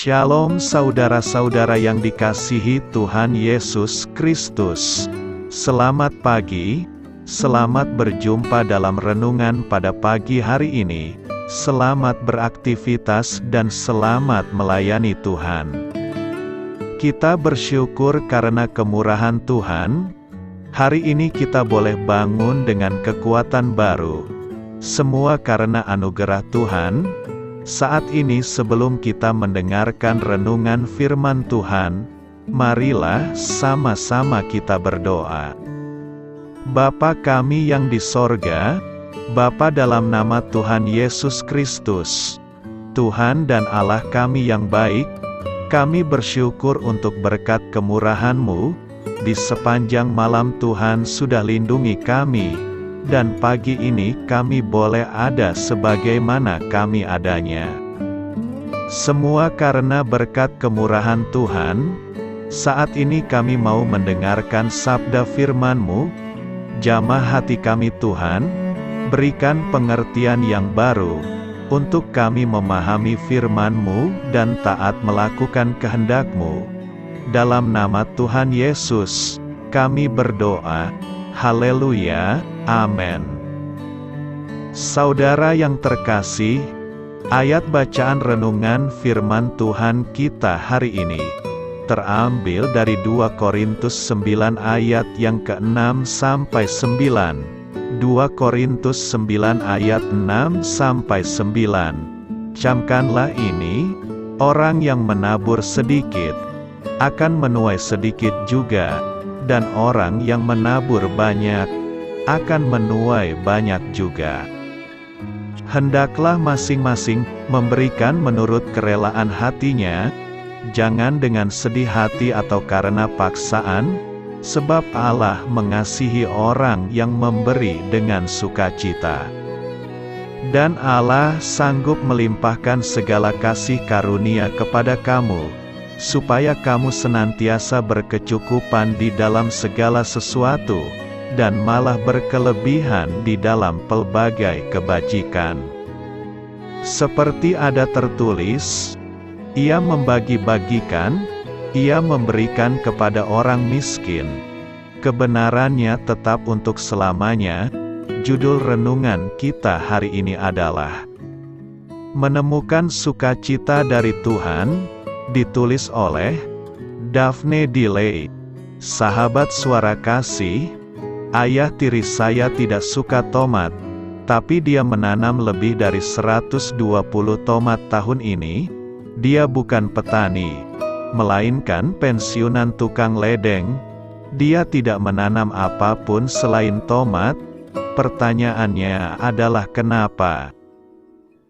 Shalom saudara-saudara yang dikasihi Tuhan Yesus Kristus. Selamat pagi, selamat berjumpa dalam renungan pada pagi hari ini. Selamat beraktivitas dan selamat melayani Tuhan. Kita bersyukur karena kemurahan Tuhan. Hari ini kita boleh bangun dengan kekuatan baru. Semua karena anugerah Tuhan. Saat ini sebelum kita mendengarkan renungan firman Tuhan, marilah sama-sama kita berdoa. Bapa kami yang di sorga, Bapa dalam nama Tuhan Yesus Kristus, Tuhan dan Allah kami yang baik, kami bersyukur untuk berkat kemurahan-Mu, di sepanjang malam Tuhan sudah lindungi kami, dan pagi ini kami boleh ada sebagaimana kami adanya. Semua karena berkat kemurahan Tuhan. Saat ini kami mau mendengarkan sabda firman-Mu. Jamah hati kami Tuhan, berikan pengertian yang baru, untuk kami memahami firman-Mu dan taat melakukan kehendak-Mu. Dalam nama Tuhan Yesus, kami berdoa. Haleluya, amin. Saudara yang terkasih, ayat bacaan renungan firman Tuhan kita hari ini terambil dari 2 Korintus 9 ayat yang ke-6 sampai 9. 2 Korintus 9 ayat 6 sampai 9. Camkanlah ini, orang yang menabur sedikit akan menuai sedikit juga. Dan orang yang menabur banyak, akan menuai banyak juga. Hendaklah masing-masing memberikan menurut kerelaan hatinya, jangan dengan sedih hati atau karena paksaan, sebab Allah mengasihi orang yang memberi dengan sukacita. Dan Allah sanggup melimpahkan segala kasih karunia kepada kamu, supaya kamu senantiasa berkecukupan di dalam segala sesuatu, dan malah berkelebihan di dalam pelbagai kebajikan. Seperti ada tertulis, Ia membagi-bagikan, Ia memberikan kepada orang miskin. Kebenarannya tetap untuk selamanya. Judul renungan kita hari ini adalah Menemukan Sukacita dari Tuhan. Ditulis oleh Daphne Delay. Sahabat suara kasih, ayah tiri saya tidak suka tomat, tapi dia menanam lebih dari 120 tomat tahun ini. Dia bukan petani, melainkan pensiunan tukang ledeng. Dia tidak menanam apapun selain tomat. Pertanyaannya adalah kenapa?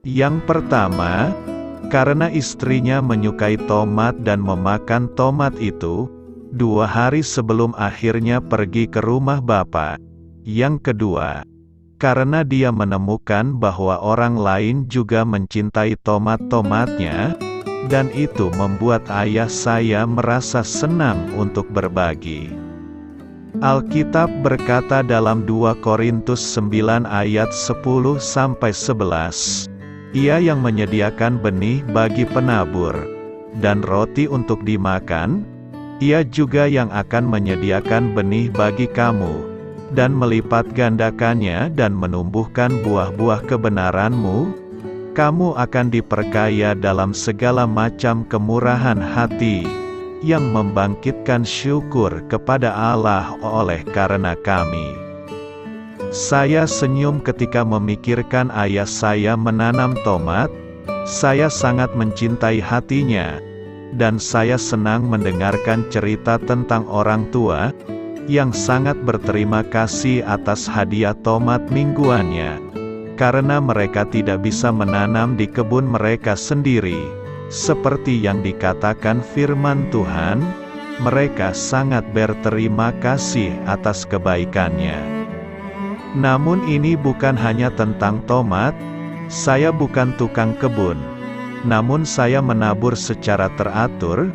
Yang pertama, karena istrinya menyukai tomat dan memakan tomat itu, 2 hari sebelum akhirnya pergi ke rumah Bapak. Yang kedua, karena dia menemukan bahwa orang lain juga mencintai tomat-tomatnya, dan itu membuat ayah saya merasa senang untuk berbagi. Alkitab berkata dalam 2 Korintus 9 ayat 10-11, Ia yang menyediakan benih bagi penabur, dan roti untuk dimakan, Ia juga yang akan menyediakan benih bagi kamu, dan melipat gandakannya dan menumbuhkan buah-buah kebenaranmu. Kamu akan diperkaya dalam segala macam kemurahan hati, yang membangkitkan syukur kepada Allah oleh karena kami. Saya senyum ketika memikirkan ayah saya menanam tomat. Saya sangat mencintai hatinya, dan saya senang mendengarkan cerita tentang orang tua yang sangat berterima kasih atas hadiah tomat mingguannya, karena mereka tidak bisa menanam di kebun mereka sendiri. Seperti yang dikatakan firman Tuhan, mereka sangat berterima kasih atas kebaikannya. Namun ini bukan hanya tentang tomat. Saya bukan tukang kebun, namun saya menabur secara teratur,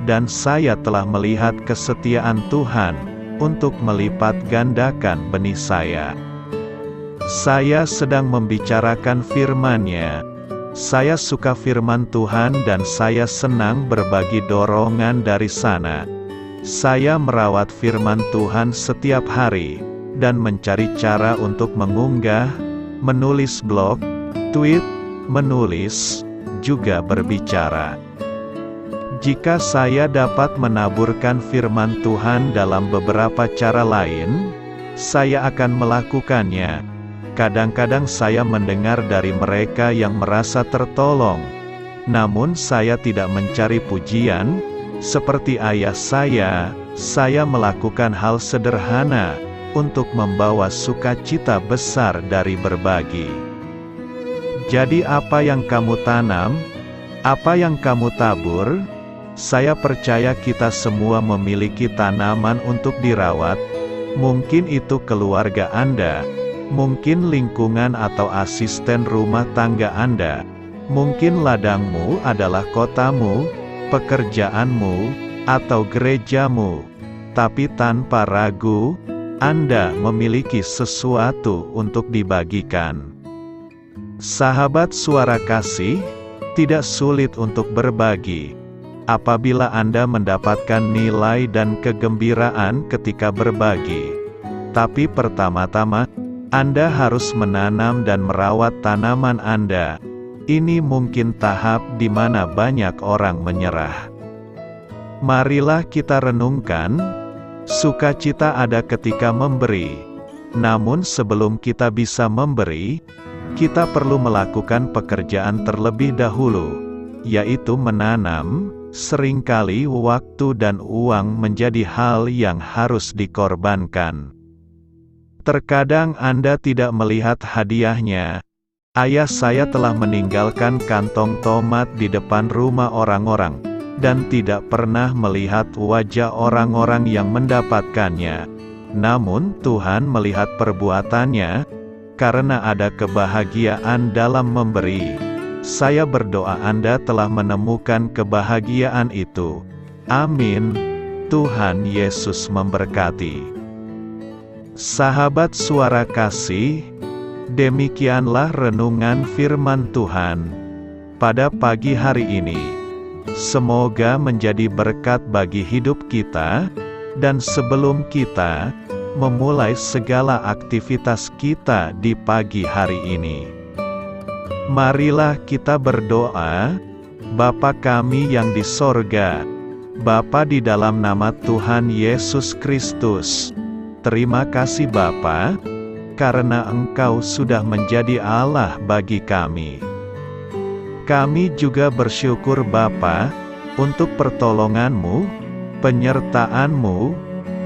dan saya telah melihat kesetiaan Tuhan untuk melipat gandakan benih saya. Saya sedang membicarakan firman-Nya, Saya suka firman Tuhan dan saya senang berbagi dorongan dari sana. Saya merawat firman Tuhan setiap hari, dan mencari cara untuk mengunggah, menulis blog, tweet, menulis, juga berbicara. Jika saya dapat menaburkan firman Tuhan dalam beberapa cara lain, saya akan melakukannya. Kadang-kadang saya mendengar dari mereka yang merasa tertolong, namun saya tidak mencari pujian. Seperti ayah saya melakukan hal sederhana untuk membawa sukacita besar dari berbagi. Jadi apa yang kamu tanam, apa yang kamu tabur, saya percaya kita semua memiliki tanaman untuk dirawat. Mungkin itu keluarga Anda, mungkin lingkungan atau asisten rumah tangga Anda, mungkin ladangmu adalah kotamu, pekerjaanmu, atau gerejamu. Tapi tanpa ragu, Anda memiliki sesuatu untuk dibagikan. Sahabat Suara Kasih, tidak sulit untuk berbagi. Apabila Anda mendapatkan nilai dan kegembiraan ketika berbagi. Tapi pertama-tama, Anda harus menanam dan merawat tanaman Anda. Ini mungkin tahap di mana banyak orang menyerah. Marilah kita renungkan, sukacita ada ketika memberi. Namun sebelum kita bisa memberi, kita perlu melakukan pekerjaan terlebih dahulu, yaitu menanam. Seringkali waktu dan uang menjadi hal yang harus dikorbankan. Terkadang Anda tidak melihat hadiahnya. Ayah saya telah meninggalkan kantong tomat di depan rumah orang-orang, dan tidak pernah melihat wajah orang-orang yang mendapatkannya. Namun Tuhan melihat perbuatannya, karena ada kebahagiaan dalam memberi. Saya berdoa Anda telah menemukan kebahagiaan itu. Amin. Tuhan Yesus memberkati. Sahabat Suara Kasih, demikianlah renungan firman Tuhan pada pagi hari ini. Semoga menjadi berkat bagi hidup kita, dan sebelum kita memulai segala aktivitas kita di pagi hari ini, marilah kita berdoa. Bapa kami yang di sorga, Bapa di dalam nama Tuhan Yesus Kristus, terima kasih Bapa, karena Engkau sudah menjadi Allah bagi kami. Kami juga bersyukur Bapa, untuk pertolongan-Mu, penyertaan-Mu,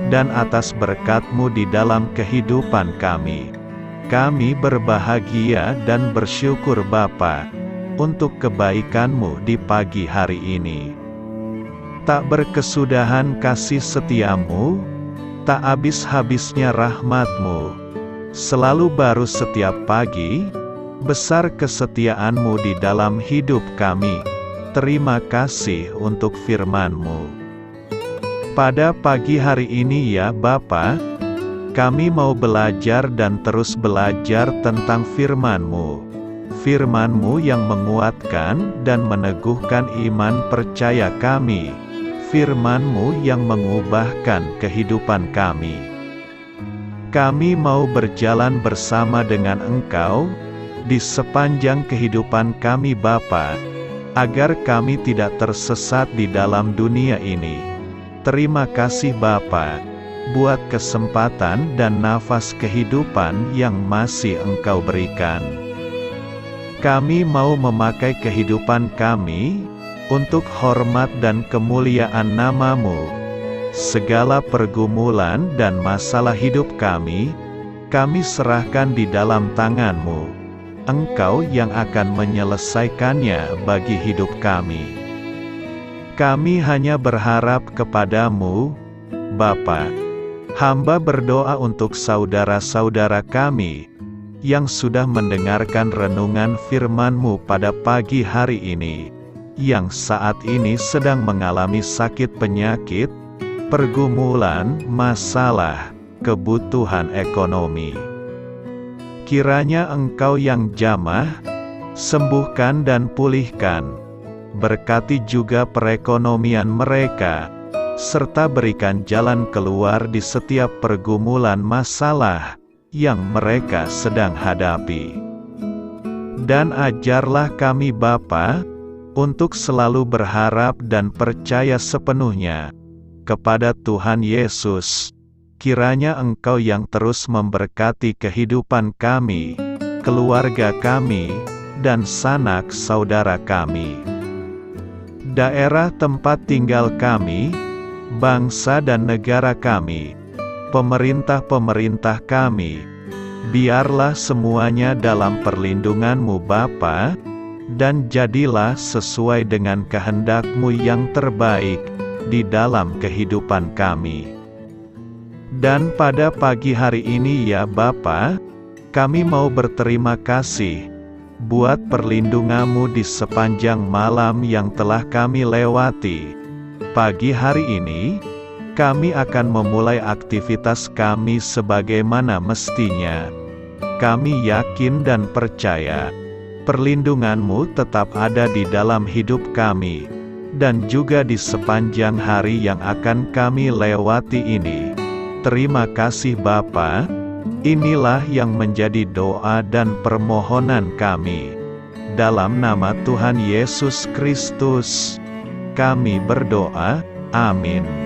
dan atas berkat-Mu di dalam kehidupan kami. Kami berbahagia dan bersyukur Bapa, untuk kebaikan-Mu di pagi hari ini. Tak berkesudahan kasih setia-Mu, tak habis-habisnya rahmat-Mu. Selalu baru setiap pagi, besar kesetiaan-Mu di dalam hidup kami. Terima kasih untuk firman-Mu. Pada pagi hari ini ya Bapa, kami mau belajar dan terus belajar tentang firman-Mu. Firman-Mu yang menguatkan dan meneguhkan iman percaya kami. Firman-Mu yang mengubahkan kehidupan kami. Kami mau berjalan bersama dengan Engkau di sepanjang kehidupan kami Bapa, agar kami tidak tersesat di dalam dunia ini. Terima kasih Bapa, buat kesempatan dan nafas kehidupan yang masih Engkau berikan. Kami mau memakai kehidupan kami untuk hormat dan kemuliaan nama-Mu. Segala pergumulan dan masalah hidup kami serahkan di dalam tangan-Mu. Engkau yang akan menyelesaikannya bagi hidup kami. Kami hanya berharap kepada-Mu, Bapa. Hamba berdoa untuk saudara-saudara kami, yang sudah mendengarkan renungan firman-Mu pada pagi hari ini, yang saat ini sedang mengalami sakit penyakit, pergumulan, masalah, kebutuhan ekonomi. Kiranya Engkau yang jamah, sembuhkan dan pulihkan. Berkati juga perekonomian mereka, serta berikan jalan keluar di setiap pergumulan masalah yang mereka sedang hadapi. Dan ajarlah kami Bapa, untuk selalu berharap dan percaya sepenuhnya kepada Tuhan Yesus. Kiranya Engkau yang terus memberkati kehidupan kami, keluarga kami, dan sanak saudara kami, daerah tempat tinggal kami, bangsa dan negara kami, pemerintah-pemerintah kami. Biarlah semuanya dalam perlindungan-Mu Bapa, dan jadilah sesuai dengan kehendak-Mu yang terbaik di dalam kehidupan kami. Dan pada pagi hari ini ya Bapa, kami mau berterima kasih buat perlindungan-Mu di sepanjang malam yang telah kami lewati. Pagi hari ini, kami akan memulai aktivitas kami sebagaimana mestinya. Kami yakin dan percaya perlindungan-Mu tetap ada di dalam hidup kami, dan juga di sepanjang hari yang akan kami lewati ini. Terima kasih Bapa. Inilah yang menjadi doa dan permohonan kami. Dalam nama Tuhan Yesus Kristus, kami berdoa. Amin.